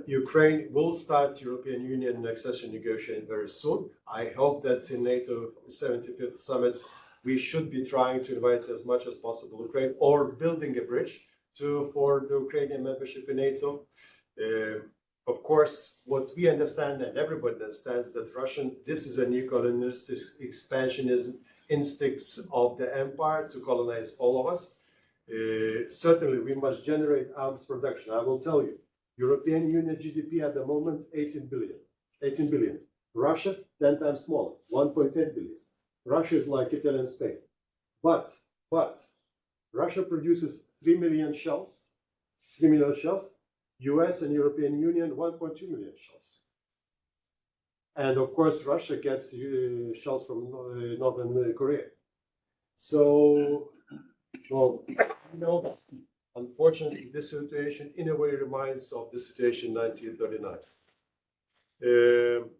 Ukraine will start European Union accession negotiation very soon. I hope that in NATO 75th summit, we should be trying to invite as much as possible Ukraine or building a bridge for the Ukrainian membership in NATO. Of course, what we understand and everybody understands that this is a new colonialistic expansionism instincts of the empire to colonize all of us. Certainly, we must generate arms production. I will tell you, European Union GDP at the moment, 18 billion. 18 billion. Russia, 10 times smaller, 1.8 billion. Russia is like Italy and Spain. But Russia produces 3 million shells. 3 million shells. US and European Union, 1.2 million shells. And of course, Russia gets shells from Northern Korea. So, well, you know, unfortunately, this situation in a way reminds of the situation in 1939.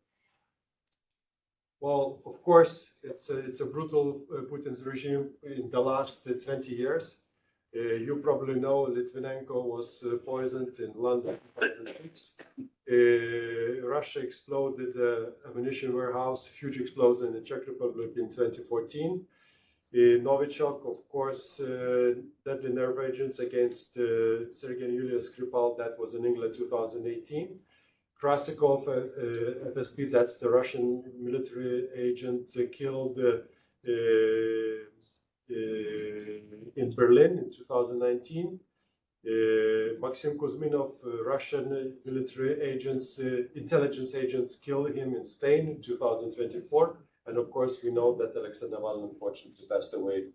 Well, of course, it's a brutal Putin's regime in the last 20 years. You probably know Litvinenko was poisoned in London in 2006. Russia exploded the ammunition warehouse, huge explosion in the Czech Republic in 2014. Novichok, of course, deadly nerve agents against Sergei and Yulia Skripal, that was in England 2018. Krasikov, FSB, that's the Russian military agent, killed in Berlin in 2019. Maxim Kuzminov, Russian military agents, intelligence agents, killed him in Spain in 2024. And of course, we know that Alexei Navalny unfortunately passed away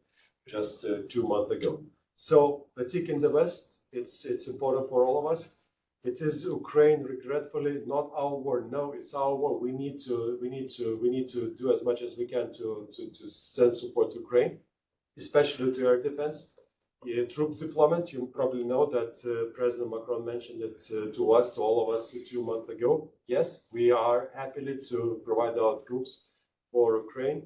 just 2 months ago. So the tick in the West, it's important for all of us. It is Ukraine, regretfully, not our war. No, it's our war. We need to do as much as we can to send support to Ukraine, especially to air defense. Troops deployment, you probably know that President Macron mentioned it to us, to all of us 2 months ago. Yes, we are happily to provide our troops for Ukraine.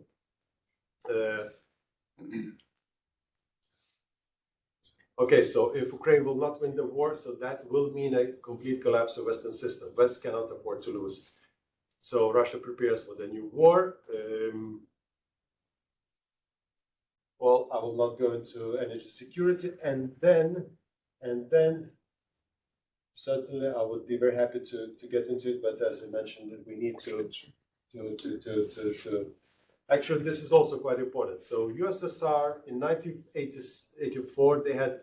Okay, so if Ukraine will not win the war, so that will mean a complete collapse of Western system. West cannot afford to lose. So Russia prepares for the new war. Well, I will not go into energy security, and then certainly I would be very happy to get into it. But as I mentioned, we need to actually, this is also quite important. So USSR in 1984 they had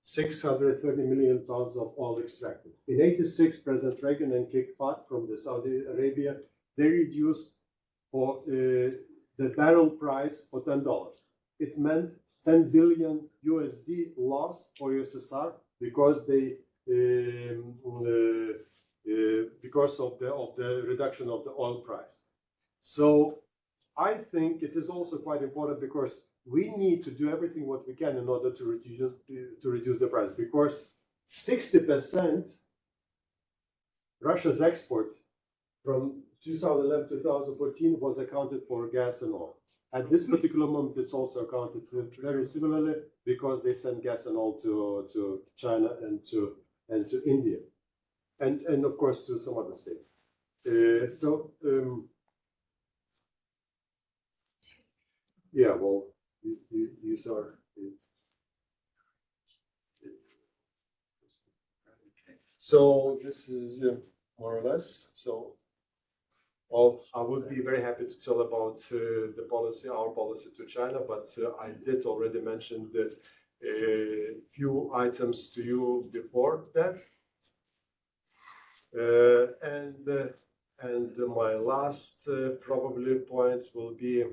630 million tons of oil extracted. In '86, President Reagan and King Fahd from the Saudi Arabia, they reduced for the barrel price for $10. It meant 10 billion USD loss for USSR because they because of the reduction of the oil price. So I think it is also quite important because we need to do everything what we can in order to reduce the price, because 60% Russia's export from 2011 to 2014 was accounted for gas and oil. At this particular moment, it's also accounted very similarly because they send gas and oil to China and to India, and of course to some other states. Yeah, well, these are. So this is more or less. So, well, I would be very happy to tell about the policy, our policy to China, but I did already mention that few items to you before that, and my last probably point will be.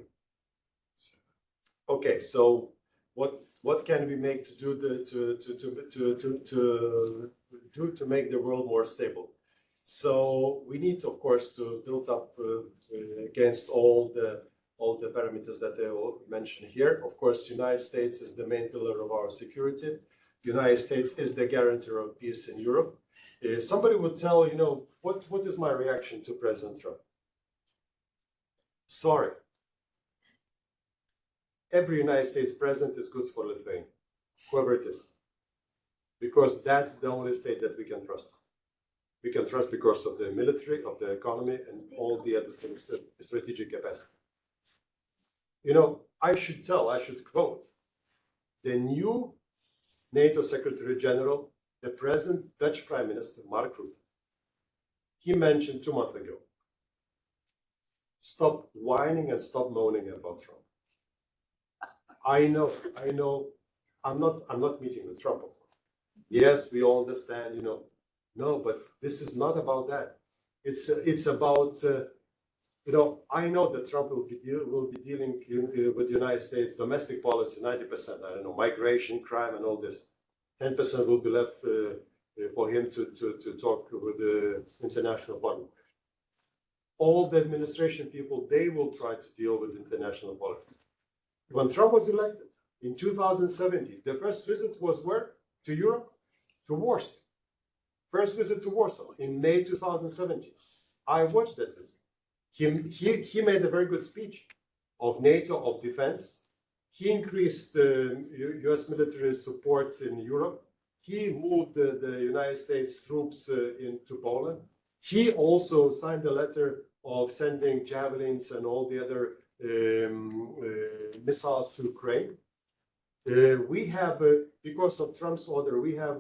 Okay, so what can we make to do to make the world more stable? So we need, of course, to build up against all the parameters that I will mention here. Of course, the United States is the main pillar of our security. The United States is the guarantor of peace in Europe. Somebody would tell, what is my reaction to President Trump? Sorry. Every United States president is good for Lithuania, whoever it is, because that's the only state that we can trust. We can trust because of the military, of the economy, and all the other things, strategic capacity. I should quote the new NATO Secretary General, the present Dutch Prime Minister, Mark Rutte. He mentioned 2 months ago, stop whining and stop moaning about Trump. I know. I'm not meeting with Trump. Yes, we all understand. No, but this is not about that. It's about. I know that Trump will be dealing with the United States domestic policy 90%. I don't know, migration, crime, and all this. 10% will be left for him to talk with the international partner. All the administration people, they will try to deal with international politics. When Trump was elected in 2017, the first visit was where? To Europe? To Warsaw. First visit to Warsaw in May 2017. I watched that visit. He made a very good speech of NATO, of defense. He increased the U.S. military support in Europe. He moved the United States troops into Poland. He also signed a letter of sending javelins and all the other missiles to Ukraine. We have, because of Trump's order, we have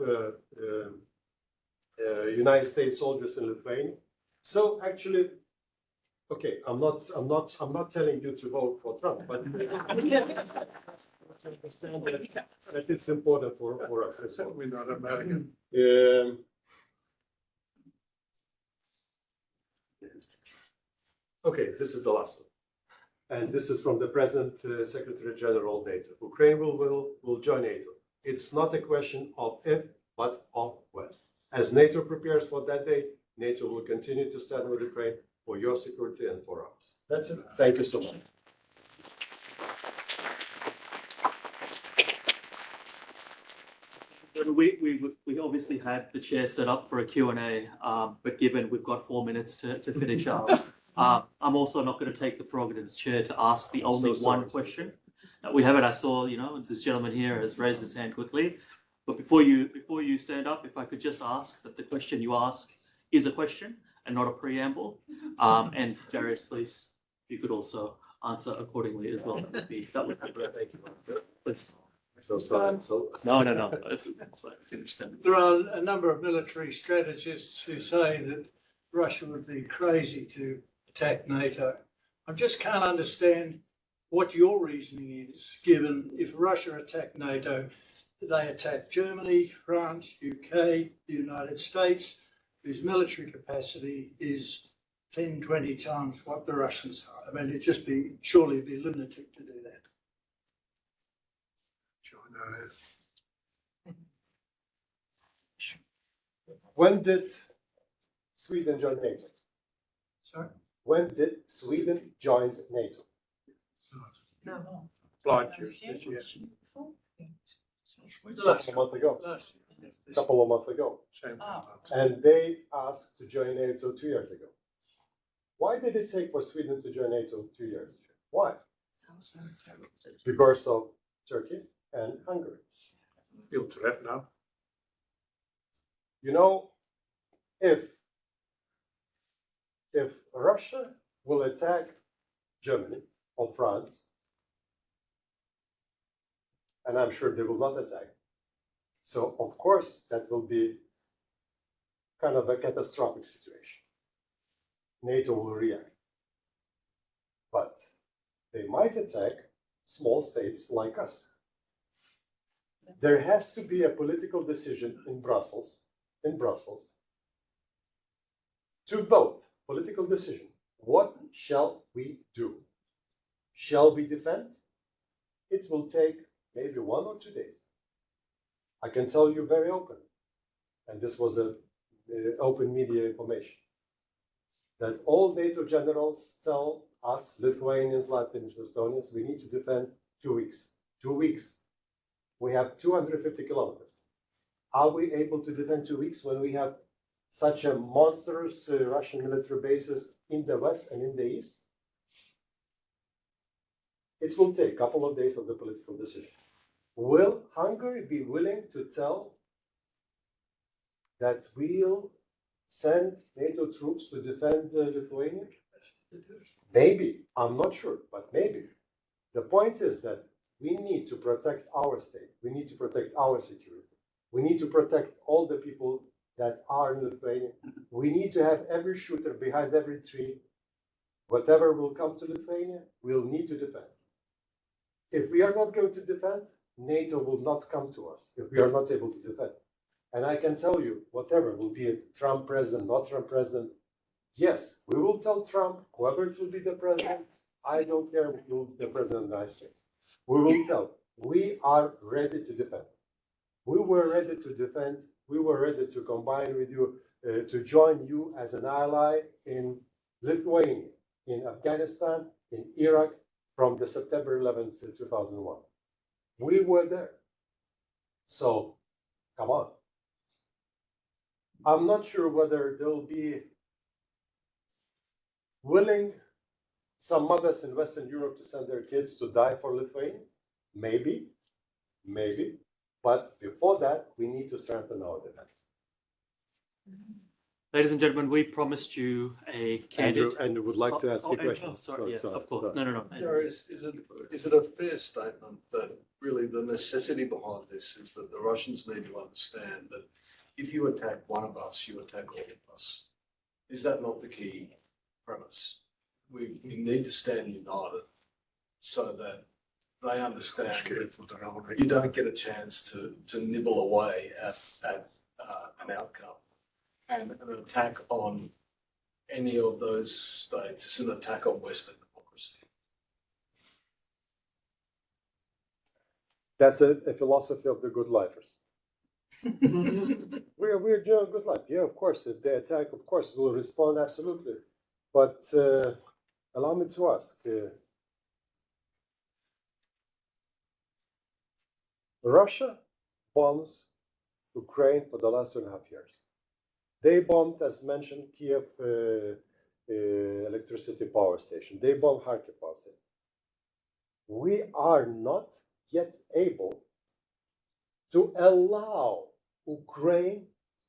United States soldiers in Lithuania. So actually, okay, I'm not telling you to vote for Trump, but understand that it's important for us as well. We're not American. Okay, this is the last one. And this is from the present Secretary General of NATO. Ukraine will join NATO. It's not a question of if, but of when. As NATO prepares for that day, NATO will continue to stand with Ukraine for your security and for ours. That's it. Thank you so much. We obviously had the chair set up for a Q&A, but given we've got 4 minutes to finish up, I'm also not going to take the prerogative as chair to ask the only one question that we have. And I saw, this gentleman here has raised his hand quickly. But before you stand up, if I could just ask that the question you ask is a question and not a preamble. And Darius, please, if you could also answer accordingly as well. That would be great. Thank you. Please. So sorry. No. That's fine. There are a number of military strategists who say that Russia would be crazy to attack NATO. I just can't understand what your reasoning is, given if Russia attacked NATO, they attack Germany, France, UK, the United States, whose military capacity is 10, 20 times what the Russians are. I mean, it'd just surely be lunatic to do that. When did Sweden join NATO? Sorry? When did Sweden join NATO? Blind A month ago. Last year. A couple of months ago. Same thing. And they asked to join NATO 2 years ago. Why did it take for Sweden to join NATO 2 years? Why? Because of Turkey and Hungary. Feel threat now. You know, if Russia will attack Germany or France, and I'm sure they will not attack, so of course that will be kind of a catastrophic situation. NATO will react. But they might attack small states like us. There has to be a political decision in Brussels to vote, political decision. What shall we do? Shall we defend? It will take maybe 1 or 2 days. I can tell you very open, and this was a open media information, that all NATO generals tell us, Lithuanians, Latvians, Estonians, we need to defend 2 weeks. 2 weeks. We have 250 kilometers. Are we able to defend 2 weeks when we have such a monstrous Russian military bases in the west and in the east? It will take a couple of days of the political decision. Will Hungary be willing to tell that we'll send NATO troops to defend Lithuania? Maybe. I'm not sure, but maybe. The point is that we need to protect our state. We need to protect our security. We need to protect all the people that are in Lithuania. We need to have every shooter behind every tree. Whatever will come to Lithuania, we'll need to defend. If we are not going to defend, NATO will not come to us if we are not able to defend. And I can tell you, whatever will be a Trump president, not Trump president, yes, we will tell Trump, whoever it will be the president, I don't care who will be the president of the United States. We will tell, we are ready to defend. We were ready to defend. We were ready to combine with you, to join you as an ally in Lithuania, in Afghanistan, in Iraq, from the September 11th, 2001. We were there. So, come on. I'm not sure whether there'll be willing some mothers in Western Europe to send their kids to die for Lithuania. maybe, but before that, we need to strengthen our defense. Ladies and gentlemen, we promised you a candid. Andrew would like to ask you a question. Sorry, yeah, of course. No. Is it a fair statement that really the necessity behind this is that the Russians need to understand that if you attack one of us, you attack all of us? Is that not the key premise? We need to stand united so that they understand that you don't get a chance to nibble away at an outcome. And an attack on any of those states is an attack on Western democracy. That's a philosophy of the good lifers. we're doing good life. Yeah, of course. If they attack, of course, we'll respond absolutely. But allow me to ask. Russia bombs Ukraine for the last 2.5 years. They bombed, as mentioned, Kiev electricity power station. They bombed Kharkiv power station. We are not yet able to allow Ukraine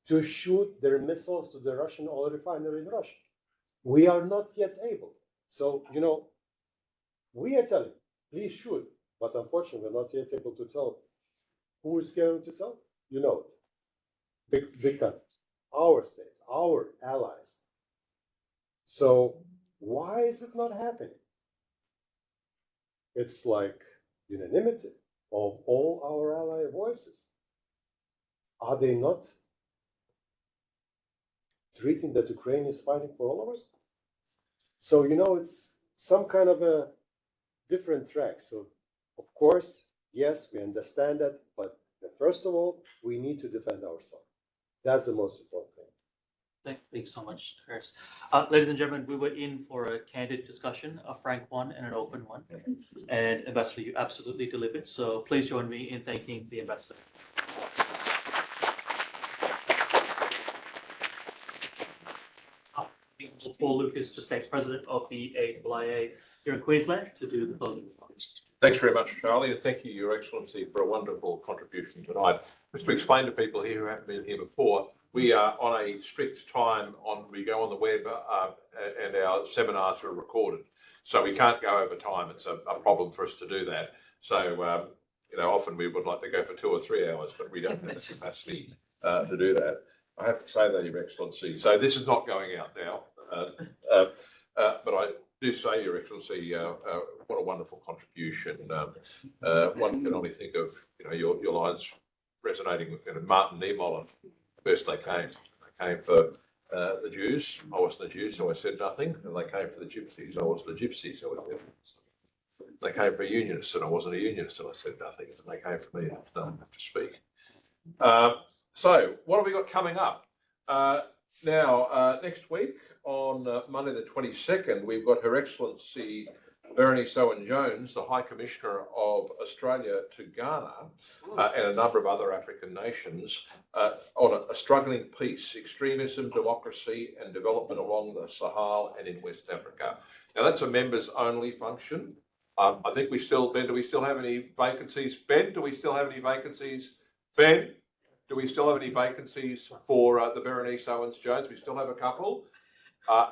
to shoot their missiles to the Russian oil refinery in Russia. We are not yet able. So, we are telling, please shoot. But unfortunately, we're not yet able to tell. Who is going to tell? You know it. Big countries. Our states, our allies. So why is it not happening? It's like unanimity of all our ally voices. Are they not treating that Ukraine is fighting for all of us? So, it's some kind of a different track. So, of course, yes, we understand that, but first of all, we need to defend ourselves. That's the most important thing. Thanks so much, Darius. Ladies and gentlemen, we were in for a candid discussion, a frank one and an open one. And Ambassador, you absolutely delivered. So please join me in thanking the Ambassador. Paul Lucas, the State President of the AIIA here in Queensland, to do the closing remarks. Thanks very much, Charlie, and thank you, Your Excellency, for a wonderful contribution tonight. Just to explain to people here who haven't been here before, we are on a strict time we go on the web and our seminars are recorded. So we can't go over time. It's a problem for us to do that. So, often we would like to go for 2 or 3 hours, but we don't have the capacity to do that. I have to say that, Your Excellency. So this is not going out now, but I do say, Your Excellency, what a wonderful contribution. One can only think of, your lines resonating with Martin Niemöller. First they came for the Jews. I wasn't a Jew, so I said nothing. And they came for the Gypsies. I wasn't a Gypsy, so I said nothing. They came for unionists, and I wasn't a unionist, and I said nothing. And they came for me, and I don't have to speak. So what have we got coming up? Now, next week on Monday the 22nd, we've got Her Excellency Berenice Owen-Jones, the High Commissioner of Australia to Ghana and a number of other African nations on a struggling peace, extremism, democracy and development along the Sahel and in West Africa. Now, that's a members-only function. I think Ben, do we still have any vacancies? Ben, do we still have any vacancies? Ben? Do we still have any vacancies for the Berenice Owens-Jones? We still have a couple.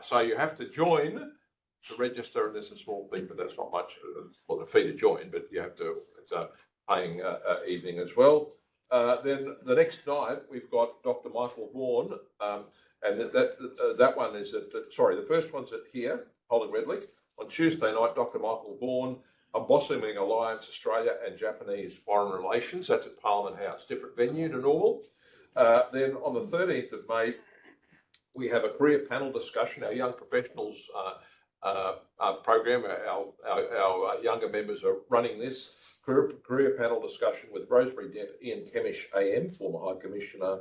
So you have to join to register, and there's a small fee, but that's not much. Well, the fee to join, but you have to, it's a paying evening as well. Then the next night, we've got Dr. Michael Vaughan, and that one is the first one's at here, Holding Redley. On Tuesday night, Dr. Michael Vaughan, a Blossoming Alliance Australia and Japanese Foreign Relations. That's at Parliament House, different venue to normal. Then on the 13th of May, we have a career panel discussion. Our young professionals program, our younger members are running this career panel discussion with Rosemary Dent, Ian Kemish AM, former High Commissioner,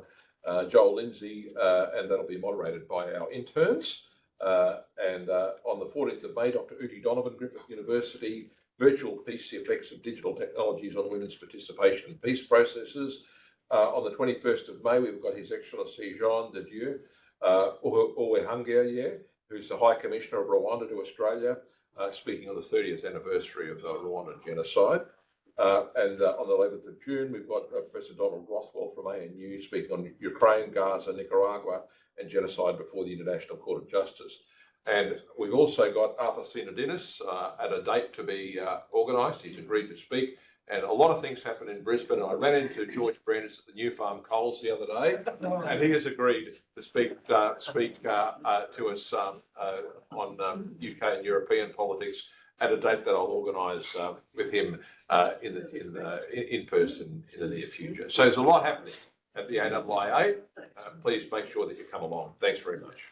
Joel Lindsay, and that'll be moderated by our interns. And on the 14th of May, Dr. Uti Donovan, Griffith University, Virtual Peace, the Effects of Digital Technologies on Women's Participation in Peace Processes. On the 21st of May, we've got His Excellency Jean de Dieu Uwehangye, who's the High Commissioner of Rwanda to Australia, speaking on the 30th anniversary of the Rwandan genocide. And on the 11th of June, we've got Professor Donald Rothwell from ANU speaking on Ukraine, Gaza, Nicaragua, and genocide before the International Court of Justice. And we've also got Arthur Sinodinos at a date to be organised. He's agreed to speak. And a lot of things happen in Brisbane. I ran into George Brandis at the New Farm Coles the other day, and he has agreed to speak to us on UK and European politics at a date that I'll organise with him in person in the near future. So there's a lot happening at the AIIA. Please make sure that you come along. Thanks very much.